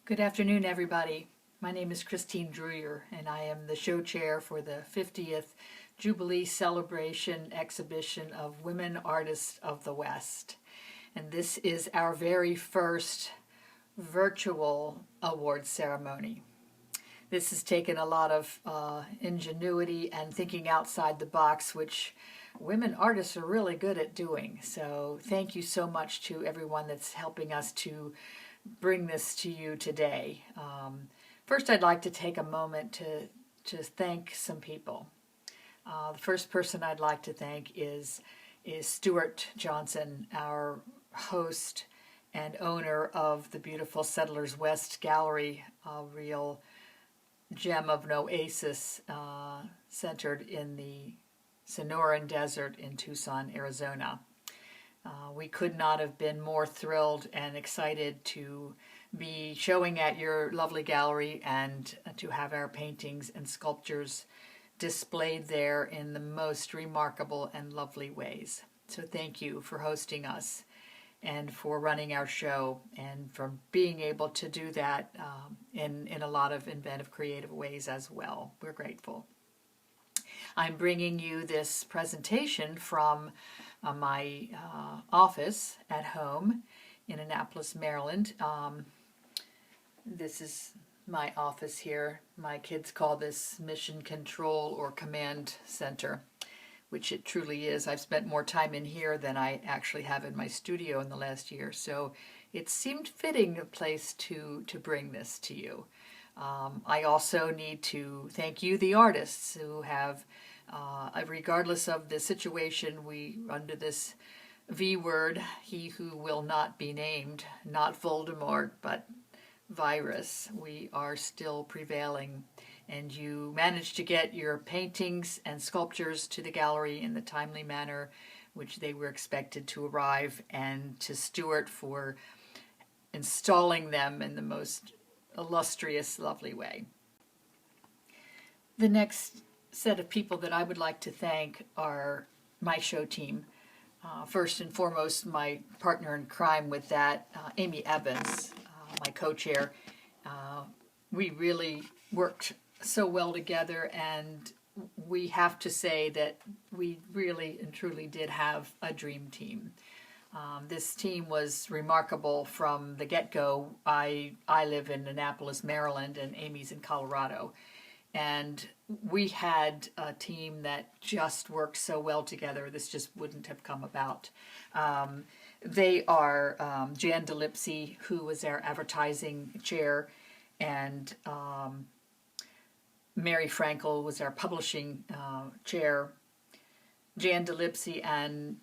Good afternoon, everybody. My name is Christine Dreyer, and I am the show chair for the 50th Jubilee Celebration Exhibition of Women Artists of the West. And this is our very first virtual award ceremony. This has taken a lot of ingenuity and thinking outside the box, which women artists are really good at doing. So thank you so much to everyone that's helping us to bring this to you today. First, I'd like to take a moment to thank some people. The first person I'd like to thank is Stuart Johnson, our host and owner of the beautiful Settlers West Gallery, a real gem of an oasis centered in the Sonoran Desert in Tucson, Arizona. We could not have been more thrilled and excited to be showing at your lovely gallery and to have our paintings and sculptures displayed there in the most remarkable and lovely ways. So thank you for hosting us and for running our show and for being able to do that in a lot of inventive, creative ways as well. We're grateful. I'm bringing you this presentation from my office at home in Annapolis, Maryland. This is my office here. My kids call this Mission Control or Command Center, which it truly is. I've spent more time in here than I actually have in my studio in the last year, so it seemed fitting a place to bring this to you. I also need to thank you, the artists, who have, regardless of the situation, we under this V word, he who will not be named, not Voldemort, but virus, we are still prevailing. And you managed to get your paintings and sculptures to the gallery in the timely manner which they were expected to arrive, and to Stuart for installing them in the most illustrious, lovely way. The next set of people that I would like to thank are my show team. First and foremost, my partner in crime with that, Amy Evans, my co-chair. We really worked so well together, and we have to say that we really and truly did have a dream team. This team was remarkable from the get-go. I live in Annapolis, Maryland, and Amy's in Colorado. And we had a team that just worked so well together. This just wouldn't have come about. They are Jan DeLipsey, who was our advertising chair, and Mary Frankel was our publishing chair. Jan DeLipsey and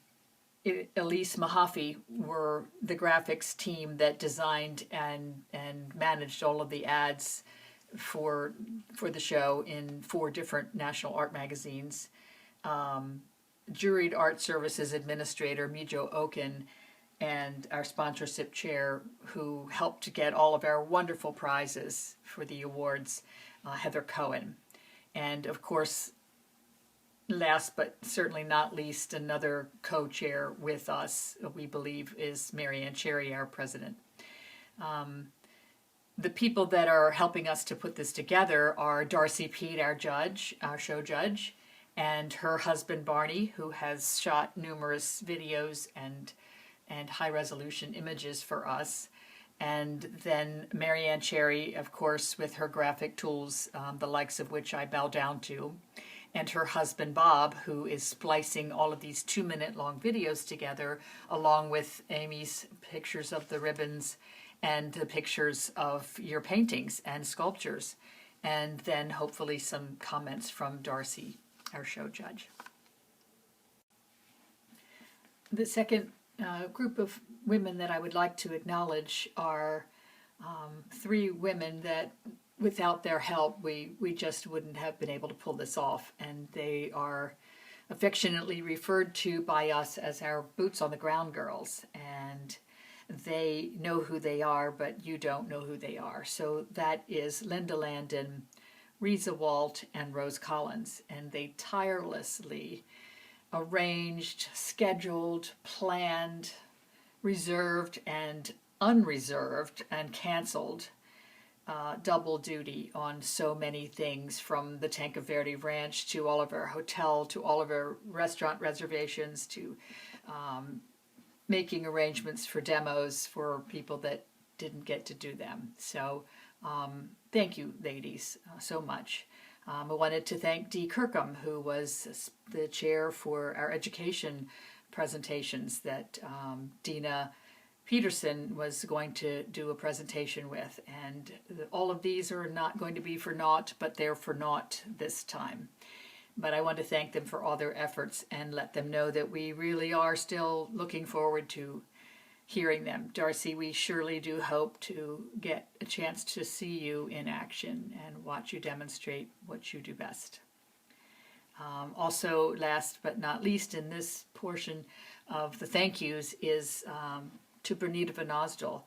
Elise Mahaffey were the graphics team that designed and managed all of the ads for the show in 4 different national art magazines. Juried Art Services Administrator Mijo Oken, and our sponsorship chair, who helped to get all of our wonderful prizes for the awards, Heather Cohen. And of course, last but certainly not least, another co-chair with us, we believe, is Marianne Cherry, our president. The people that are helping us to put this together are Darcy Pete, our judge, our show judge, and her husband Barney, who has shot numerous videos and high-resolution images for us. And then Marianne Cherry, of course, with her graphic tools, the likes of which I bow down to, and her husband Bob, who is splicing all of these 2-minute-long videos together, along with Amy's pictures of the ribbons and the pictures of your paintings and sculptures, and then hopefully some comments from Darcy, our show judge. The second group of women that I would like to acknowledge are 3 women that without their help we just wouldn't have been able to pull this off, and they are affectionately referred to by us as our boots on the ground girls, and they know who they are, but you don't know who they are. So that is Linda Landon, Reza Walt, and Rose Collins, and they tirelessly arranged, scheduled, planned, reserved, and unreserved, and canceled double duty on so many things, from the Tanque Verde Ranch to all of our hotel, to all of our restaurant reservations, to making arrangements for demos for people that didn't get to do them. So thank you, ladies, so much. I wanted to thank Dee Kirkham, who was the chair for our education presentations that Dina Peterson was going to do a presentation with. And all of these are not going to be for naught, but they're for naught this time. But I want to thank them for all their efforts and let them know that we really are still looking forward to hearing them. Darcy, we surely do hope to get a chance to see you in action and watch you demonstrate what you do best. Also, last but not least in this portion of the thank yous is to Bernita Van Osdol.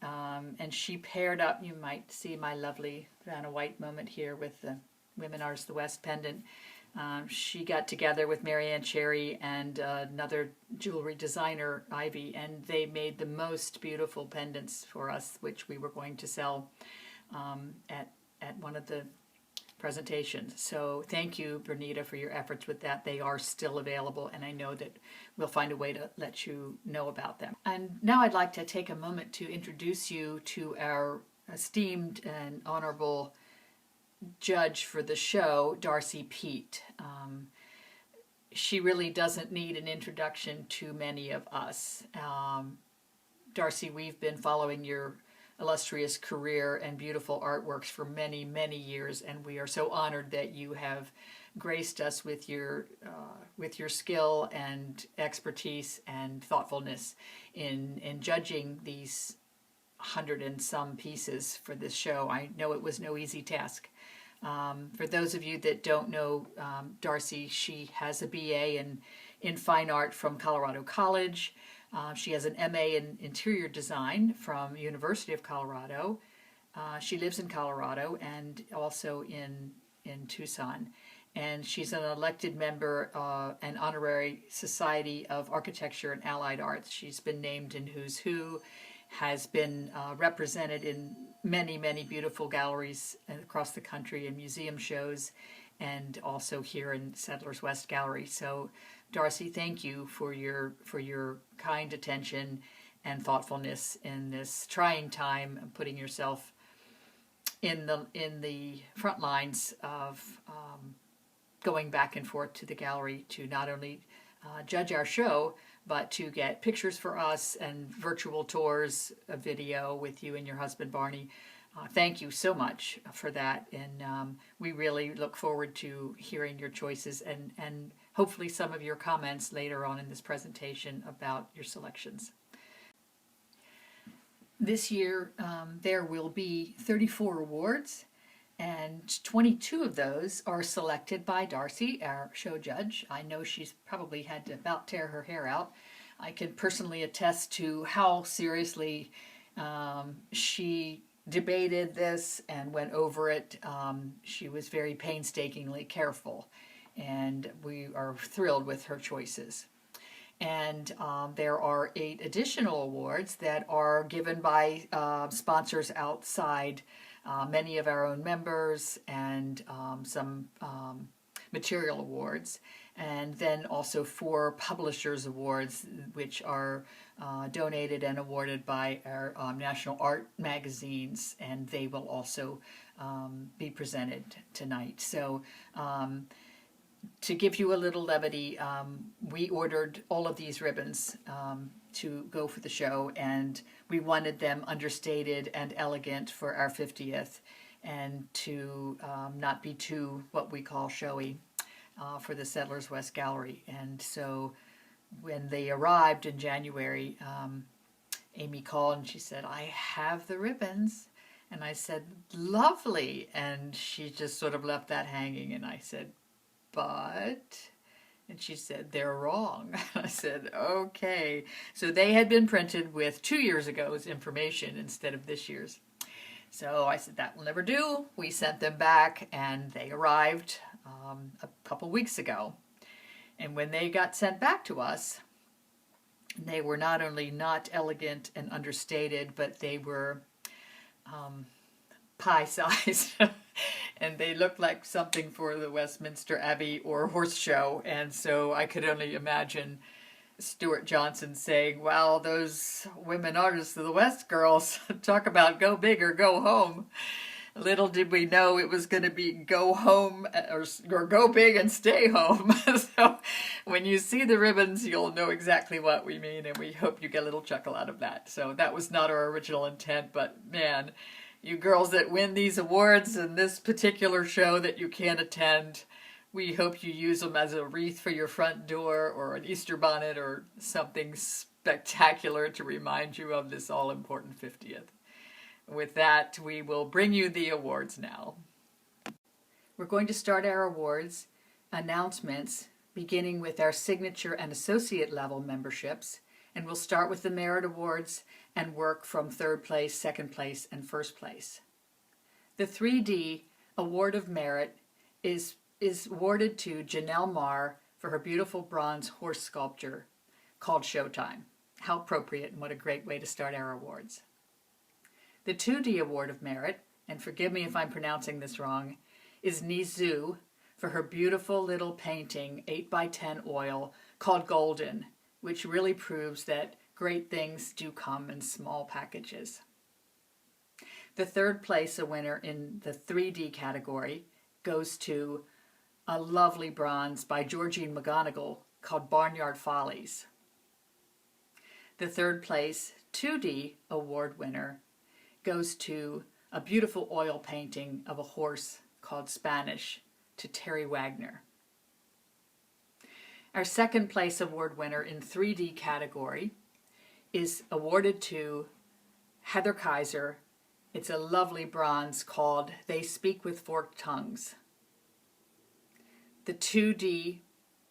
And she paired up, you might see my lovely Vanna White moment here with the Women Artists of the West pendant. She got together with Marianne Cherry and another jewelry designer, Ivy, and they made the most beautiful pendants for us, which we were going to sell at one of the presentations. So thank you, Bernita, for your efforts with that. They are still available, and I know that we'll find a way to let you know about them. And now I'd like to take a moment to introduce you to our esteemed and honorable judge for the show, Darcy Peet. She really doesn't need an introduction to many of us. Darcy, we've been following your illustrious career and beautiful artworks for many, many years, and we are so honored that you have graced us with your skill and expertise and thoughtfulness in judging these 100 and some pieces for this show. I know it was no easy task. For those of you that don't know Darcy, she has a BA in fine art from Colorado College. She has an MA in interior design from University of Colorado. She lives in Colorado and also in Tucson. And she's an elected member and honorary Society of Architecture and Allied Arts. She's been named in Who's Who, has been represented in many, many beautiful galleries across the country and museum shows, and also here in Settlers West Gallery. So Darcy, thank you for your kind attention and thoughtfulness in this trying time, putting yourself in the front lines of going back and forth to the gallery to not only judge our show, but to get pictures for us and virtual tours, a video with you and your husband Barney. Thank you so much for that, and we really look forward to hearing your choices and hopefully some of your comments later on in this presentation about your selections. This year there will be 34 awards, and 22 of those are selected by Darcy, our show judge. I know she's probably had to about tear her hair out. I can personally attest to how seriously she debated this and went over it. She was very painstakingly careful, and we are thrilled with her choices. And there are 8 additional awards that are given by sponsors outside, many of our own members, and some material awards. And then also 4 publishers awards, which are donated and awarded by our national art magazines, and they will also be presented tonight. So to give you a little levity, we ordered all of these ribbons to go for the show, and we wanted them understated and elegant for our 50th, and to not be too what we call showy for the Settlers West Gallery. And so when they arrived in January, Amy called and she said, "I have the ribbons." And I said, "Lovely." And she just sort of left that hanging, and I said, "But," and she said, "They're wrong." I said, "Okay." So they had been printed with 2 years ago's information instead of this year's. So I said, "That will never do." We sent them back, and they arrived a couple weeks ago. And when they got sent back to us, they were not only not elegant and understated, but they were pie size. And they looked like something for the Westminster Abbey or horse show. And so I could only imagine Stuart Johnson saying, "Wow, those women artists of the West girls, talk about go big or go home." Little did we know it was going to be go home or go big and stay home. So when you see the ribbons, you'll know exactly what we mean, and we hope you get a little chuckle out of that. So that was not our original intent, but man, you girls that win these awards in this particular show that you can't attend, we hope you use them as a wreath for your front door or an Easter bonnet or something spectacular to remind you of this all-important 50th. With that, we will bring you the awards now. We're going to start our awards announcements beginning with our signature and associate level memberships, and we'll start with the merit awards and work from third place, second place, and first place. The 3D Award of Merit is awarded to Janelle Marr for her beautiful bronze horse sculpture called Showtime. How appropriate, and what a great way to start our awards. The 2D Award of Merit, and forgive me if I'm pronouncing this wrong, is Nizu for her beautiful little painting 8x10 oil called Golden, which really proves that great things do come in small packages. The third place winner in the 3D category goes to a lovely bronze by Georgine McGonigal called Barnyard Follies. The third place 2D award winner goes to a beautiful oil painting of a horse called Spanish to Terry Wagner. Our second place award winner in 3D category is awarded to Heather Kaiser. It's a lovely bronze called They Speak with Forked Tongues. The 2D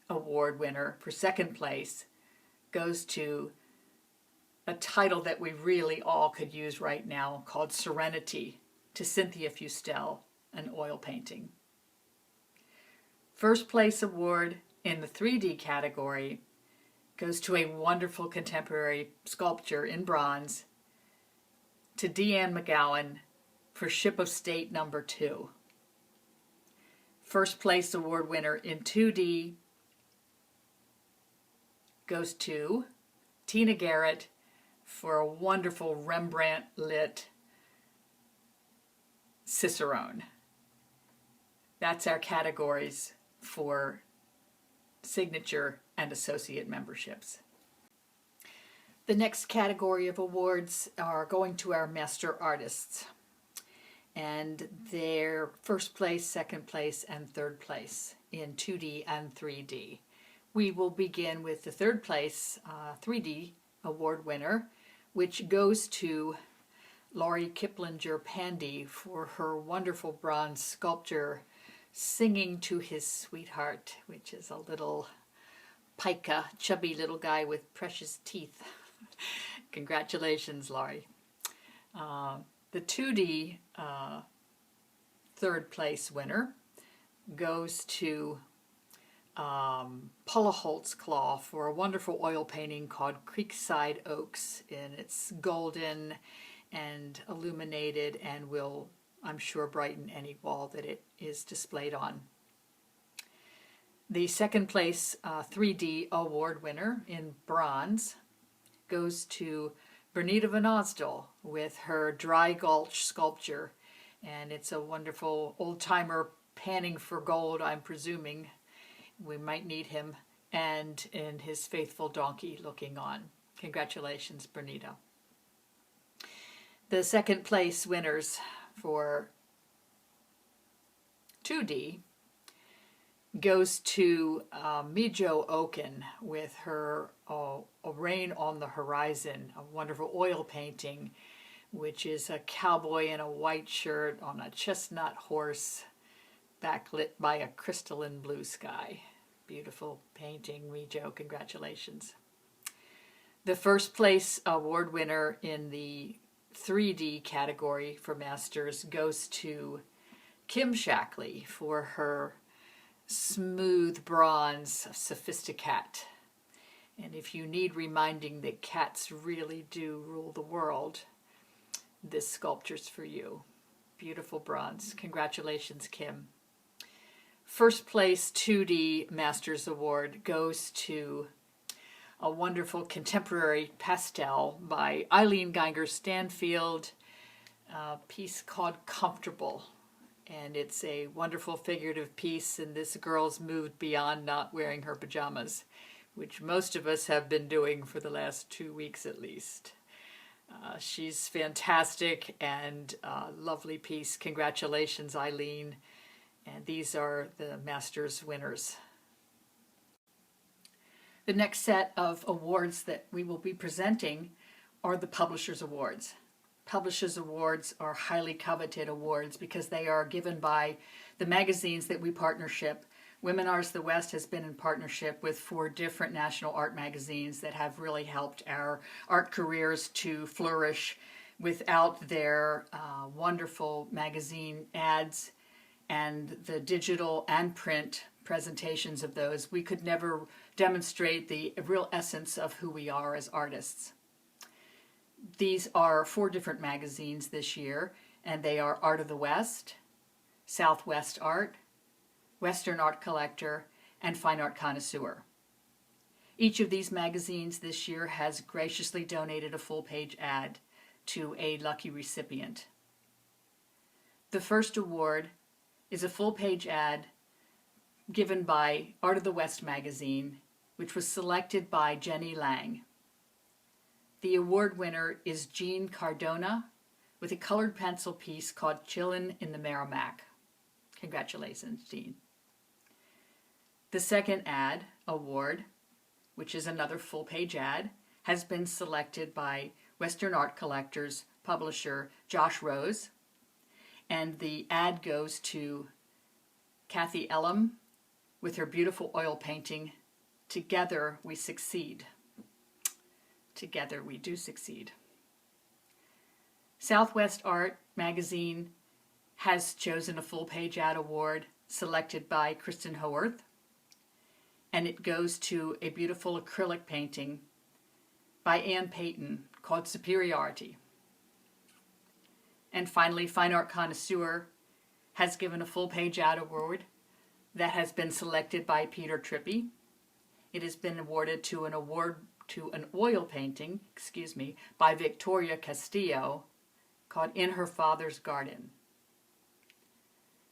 award winner for second place goes to a title that we really all could use right now called Serenity to Cynthia Fustel, an oil painting. First place award in the 3D category goes to a wonderful contemporary sculpture in bronze to Deanne McGowan for Ship of State No. 2. First place award winner in 2D goes to Tina Garrett for a wonderful Rembrandt-lit Cicerone. That's our categories for signature and associate memberships. The next category of awards are going to our master artists, and their first place, second place, and third place in 2D and 3D. We will begin with the third place 3D award winner, which goes to Laurie Kiplinger Pandy for her wonderful bronze sculpture Singing to His Sweetheart, which is a little pica, chubby little guy with precious teeth. Congratulations, Laurie. The 2D third place winner goes to Paula Holtzclaw for a wonderful oil painting called Creekside Oaks, and it's golden and illuminated and will, I'm sure, brighten any wall that it is displayed on. The second place 3D award winner in bronze goes to Bernita Van Osdol with her Dry Gulch sculpture, and it's a wonderful old-timer panning for gold, I'm presuming. We might need him, and in his faithful donkey looking on. Congratulations, Bernita. The second place winners for 2D goes to Mijo Oken with her A Rain on the Horizon, a wonderful oil painting, which is a cowboy in a white shirt on a chestnut horse, backlit by a crystalline blue sky. Beautiful painting, Mijo, congratulations. The first place award winner in the 3D category for Masters goes to Kim Shackley for her smooth bronze Sophisticat. And if you need reminding that cats really do rule the world, this sculpture's for you. Beautiful bronze. Congratulations, Kim. First place 2D Masters Award goes to a wonderful contemporary pastel by Eileen Geiger Stanfield, a piece called Comfortable. And it's a wonderful figurative piece, and this girl's moved beyond not wearing her pajamas, which most of us have been doing for the last 2 weeks at least. She's fantastic and lovely piece. Congratulations, Eileen. And these are the Masters winners. The next set of awards that we will be presenting are the Publishers Awards. Publishers Awards are highly coveted awards because they are given by the magazines that we partnership. Women Artists of the West has been in partnership with 4 different national art magazines that have really helped our art careers to flourish. Without their wonderful magazine ads and the digital and print presentations of those, we could never demonstrate the real essence of who we are as artists. These are 4 different magazines this year, and they are Art of the West, Southwest Art, Western Art Collector, and Fine Art Connoisseur. Each of these magazines this year has graciously donated a full-page ad to a lucky recipient. The first award is a full-page ad given by Art of the West magazine, which was selected by Jenny Lang. The award winner is Jean Cardona with a colored pencil piece called Chillin' in the Merrimack. Congratulations, Jean. The second ad award, which is another full-page ad, has been selected by Western Art Collectors publisher Josh Rose, and the ad goes to Kathy Elam with her beautiful oil painting, Together We Succeed. Together we do succeed. Southwest Art magazine has chosen a full-page ad award selected by Kristen Haworth, and it goes to a beautiful acrylic painting by Ann Payton called Superiority. And finally, Fine Art Connoisseur has given a full-page ad award that has been selected by Peter Trippi. It has been awarded to an oil painting, by Victoria Castillo called In Her Father's Garden.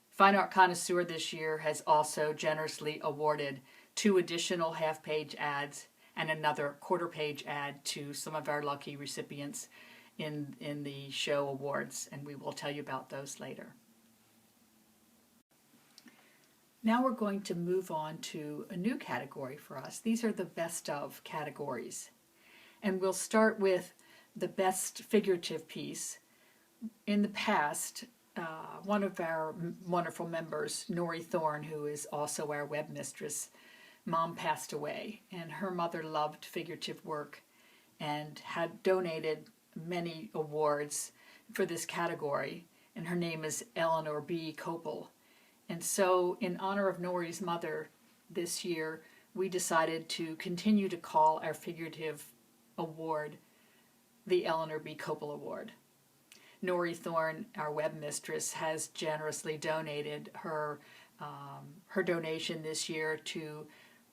Fine Art Connoisseur this year has also generously awarded 2 additional half-page ads and another quarter-page ad to some of our lucky recipients in the show awards, and we will tell you about those later. Now we're going to move on to a new category for us. These are the best of categories. And we'll start with the best figurative piece. In the past, one of our wonderful members, Nori Thorne, who is also our web mistress, Mom passed away, and her mother loved figurative work and had donated many awards for this category, and her name is Eleanor B. Copel. And so, in honor of Nori's mother this year, we decided to continue to call our figurative award the Eleanor B. Copel Award. Nori Thorne, our web mistress, has generously donated her donation this year to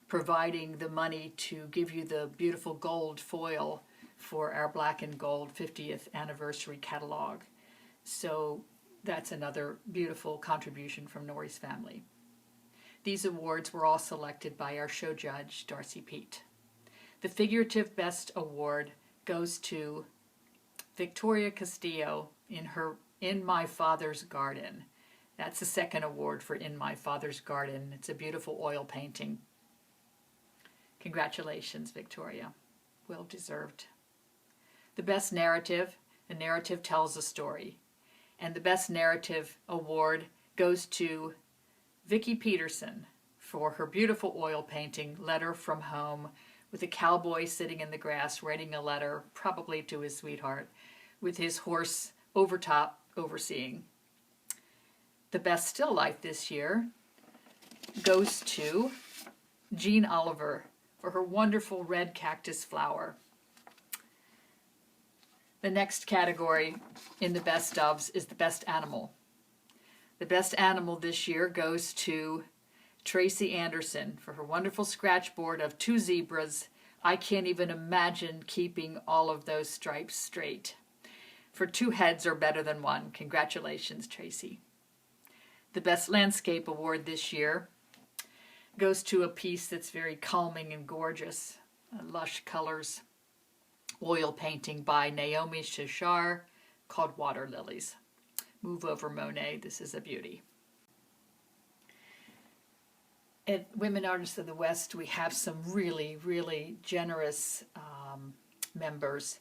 providing the money to give you the beautiful gold foil for our Black and Gold 50th anniversary catalog. So that's another beautiful contribution from Nori's family. These awards were all selected by our show judge, Darcy Peet. The Figurative Best Award goes to Victoria Castillo in My Father's Garden. That's the second award for In My Father's Garden. It's a beautiful oil painting. Congratulations, Victoria. Well deserved. The Best Narrative, the narrative tells a story. And the Best Narrative Award goes to Vicki Peterson for her beautiful oil painting, Letter from Home, with a cowboy sitting in the grass writing a letter, probably to his sweetheart, with his horse over top overseeing. The Best Still Life this year goes to Jean Oliver for her wonderful red cactus flower. The next category in the Best Ofs is the Best Animal. The best animal this year goes to Tracy Anderson for her wonderful scratch board of 2 zebras. I can't even imagine keeping all of those stripes straight. For 2 heads are better than 1. Congratulations, Tracy. The best landscape award this year goes to a piece that's very calming and gorgeous. Lush colors. Oil painting by Naomi Shashar called Water Lilies. Move over, Monet. This is a beauty. At Women Artists of the West, we have some really, really generous members.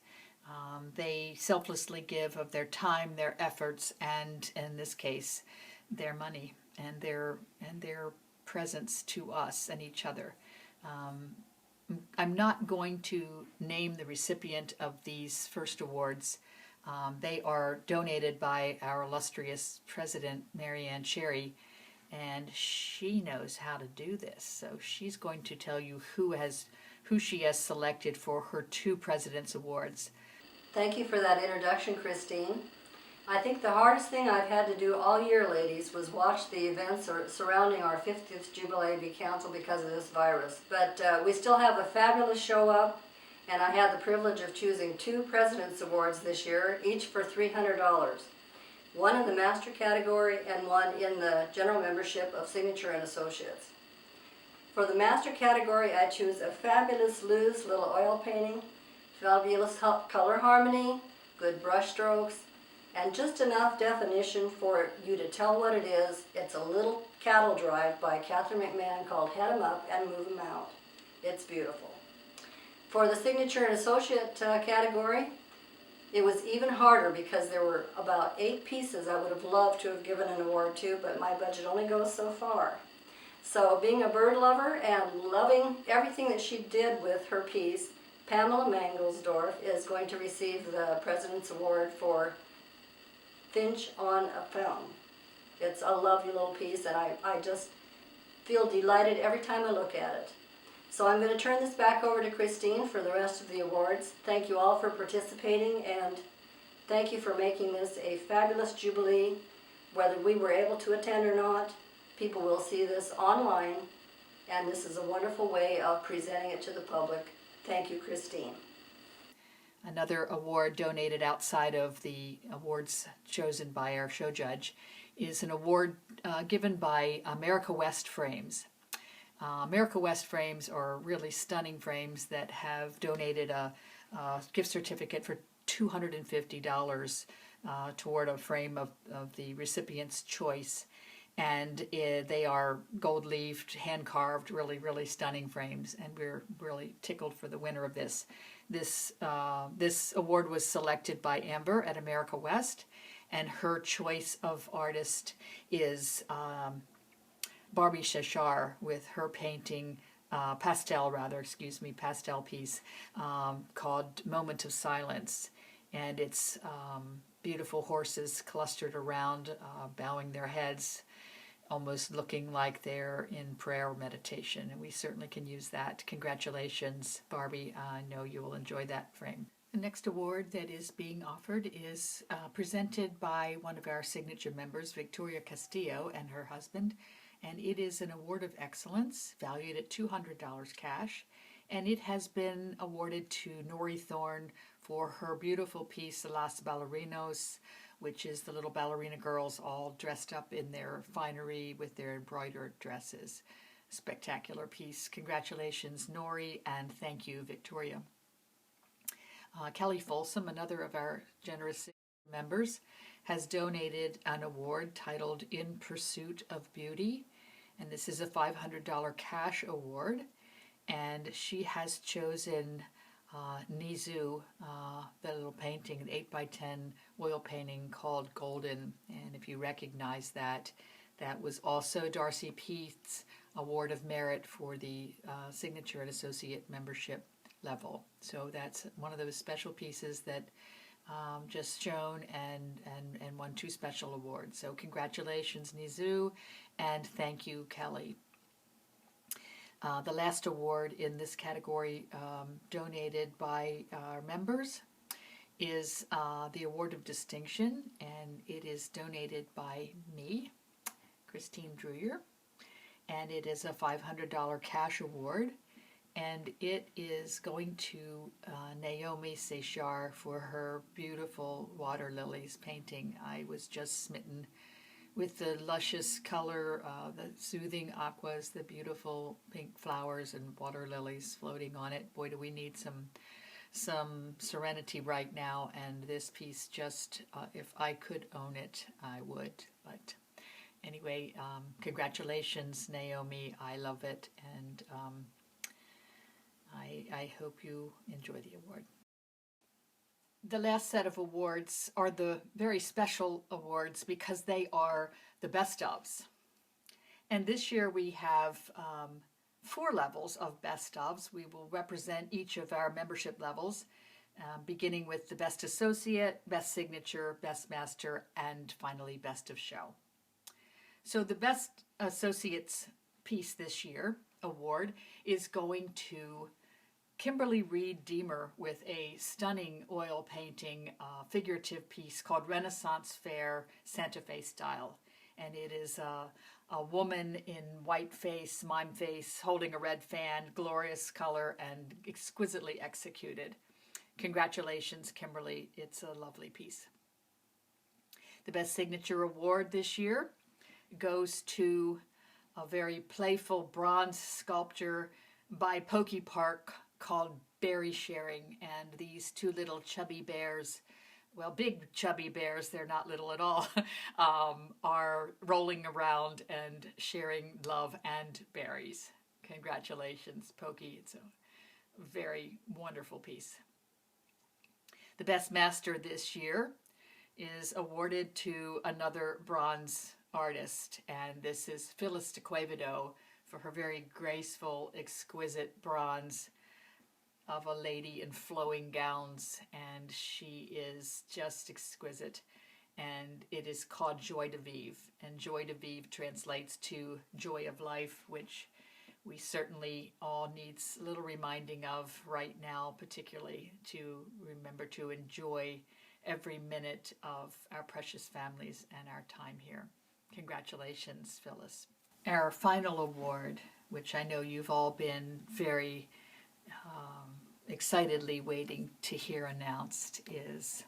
They selflessly give of their time, their efforts, and in this case, their money and their presence to us and each other. I'm not going to name the recipient of these first awards. They are donated by our illustrious president, Marianne Cherry, and she knows how to do this. So she's going to tell you who she has selected for her 2 President's Awards. Thank you for that introduction, Christine. I think the hardest thing I've had to do all year, ladies, was watch the events surrounding our 50th Jubilee be canceled because of this virus. But we still have a fabulous show up, and I had the privilege of choosing 2 President's Awards this year, each for $300. One in the Master category and one in the General Membership of Signature and Associates. For the Master category, I choose a fabulous loose little oil painting, fabulous color harmony, good brush strokes, and just enough definition for you to tell what it is. It's a little cattle drive by Catherine McMahon called Head 'em Up and Move 'em Out. It's beautiful. For the Signature and Associate category, it was even harder because there were about 8 pieces I would have loved to have given an award to, but my budget only goes so far. So being a bird lover and loving everything that she did with her piece, Pamela Mangelsdorf is going to receive the President's Award for Finch on a Film. It's a lovely little piece, and I just feel delighted every time I look at it. So I'm going to turn this back over to Christine for the rest of the awards. Thank you all for participating, and thank you for making this a fabulous Jubilee. Whether we were able to attend or not, people will see this online, and this is a wonderful way of presenting it to the public. Thank you, Christine. Another award donated outside of the awards chosen by our show judge is an award given by America West Frames. America West Frames are really stunning frames that have donated a gift certificate for $250 toward a frame of the recipient's choice. And they are gold-leafed, hand-carved, really, really stunning frames, and we're really tickled for the winner of this. This award was selected by Amber at America West, and her choice of artist is Barbie Shashar with her painting, pastel piece called Moment of Silence. And it's beautiful horses clustered around, bowing their heads, almost looking like they're in prayer or meditation, and we certainly can use that. Congratulations, Barbie. I know you will enjoy that frame. The next award that is being offered is presented by one of our signature members, Victoria Castillo, and her husband, and it is an award of excellence valued at $200 cash, and it has been awarded to Nori Thorne for her beautiful piece, Las Ballerinos, which is the little ballerina girls all dressed up in their finery with their embroidered dresses. Spectacular piece. Congratulations, Nori, and thank you, Victoria. Kelly Folsom, another of our generous members, has donated an award titled In Pursuit of Beauty, and this is a $500 cash award, and she has chosen Nizu, the little painting, an 8x10 oil painting called Golden, and if you recognize that, that was also Darcy Pete's Award of Merit for the Signature and Associate Membership level. So that's one of those special pieces that just shown and won 2 special awards. So congratulations, Nizu, and thank you, Kelly. The last award in this category donated by our members is the Award of Distinction, and it is donated by me. Christine Dreyer, and it is a $500 cash award, and it is going to Naomi Sechar for her beautiful water lilies painting. I was just smitten with the luscious color, the soothing aquas, the beautiful pink flowers and water lilies floating on it. Boy, do we need some serenity right now, and this piece just, if I could own it, I would. But anyway, congratulations, Naomi. I love it, and I hope you enjoy the award. The last set of awards are the very special awards because they are the best ofs. And this year we have 4 levels of best ofs. We will represent each of our membership levels, beginning with the best associate, best signature, best master, and finally best of show. So the best associates piece this year award is going to Kimberly Reed Deemer with a stunning oil painting figurative piece called Renaissance Fair Santa Fe Style. And it is a woman in white face, mime face, holding a red fan, glorious color, and exquisitely executed. Congratulations, Kimberly. It's a lovely piece. The Best Signature Award this year goes to a very playful bronze sculpture by Pokey Park called Berry Sharing, and these 2 little chubby bears, well, big chubby bears, they're not little at all, are rolling around and sharing love and berries. Congratulations, Pokey. It's a very wonderful piece. The Best Master this year is awarded to another bronze artist, and this is Phyllis de Quevedo for her very graceful, exquisite bronze of a lady in flowing gowns, and she is just exquisite, and it is called Joie de Vivre, and Joie de Vivre translates to joy of life, which we certainly all need a little reminding of right now, particularly to remember to enjoy every minute of our precious families and our time here. Congratulations, Phyllis. Our final award, which I know you've all been very excitedly waiting to hear announced, is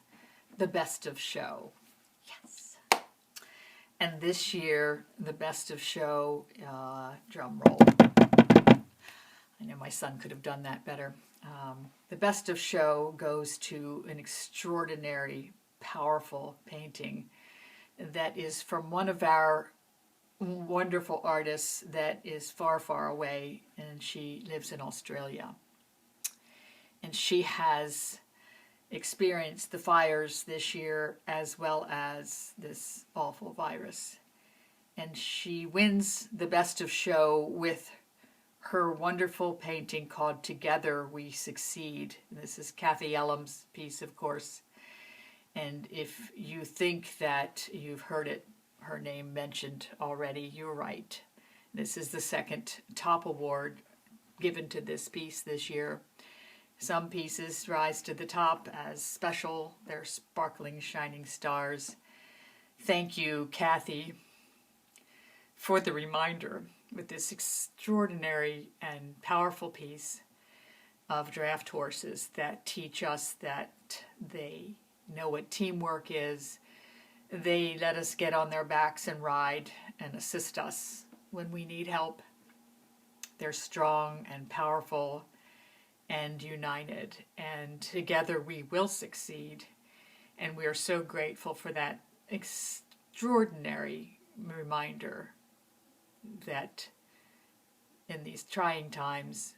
the Best of Show. Yes. And this year, the Best of Show, drum roll. I know my son could have done that better. The Best of Show goes to an extraordinary, powerful painting that is from one of our wonderful artists that is far, far away, and she lives in Australia. And she has experienced the fires this year as well as this awful virus. And she wins the Best of Show with her wonderful painting called Together We Succeed. And this is Kathy Ellam's piece, of course. And if you think that you've heard it, her name mentioned already, you're right. This is the second top award given to this piece this year. Some pieces rise to the top as special. They're sparkling, shining stars. Thank you, Kathy, for the reminder with this extraordinary and powerful piece of draft horses that teach us that they know what teamwork is. They let us get on their backs and ride and assist us when we need help. They're strong and powerful and united, and together we will succeed. And we are so grateful for that extraordinary reminder that in these trying times,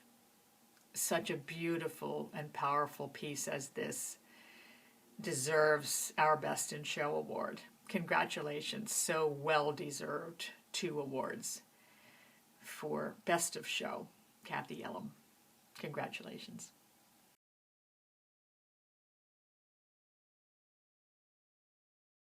such a beautiful and powerful piece as this deserves our Best in Show award. Congratulations, so well deserved 2 awards for Best of Show, Kathy Ellam. Congratulations.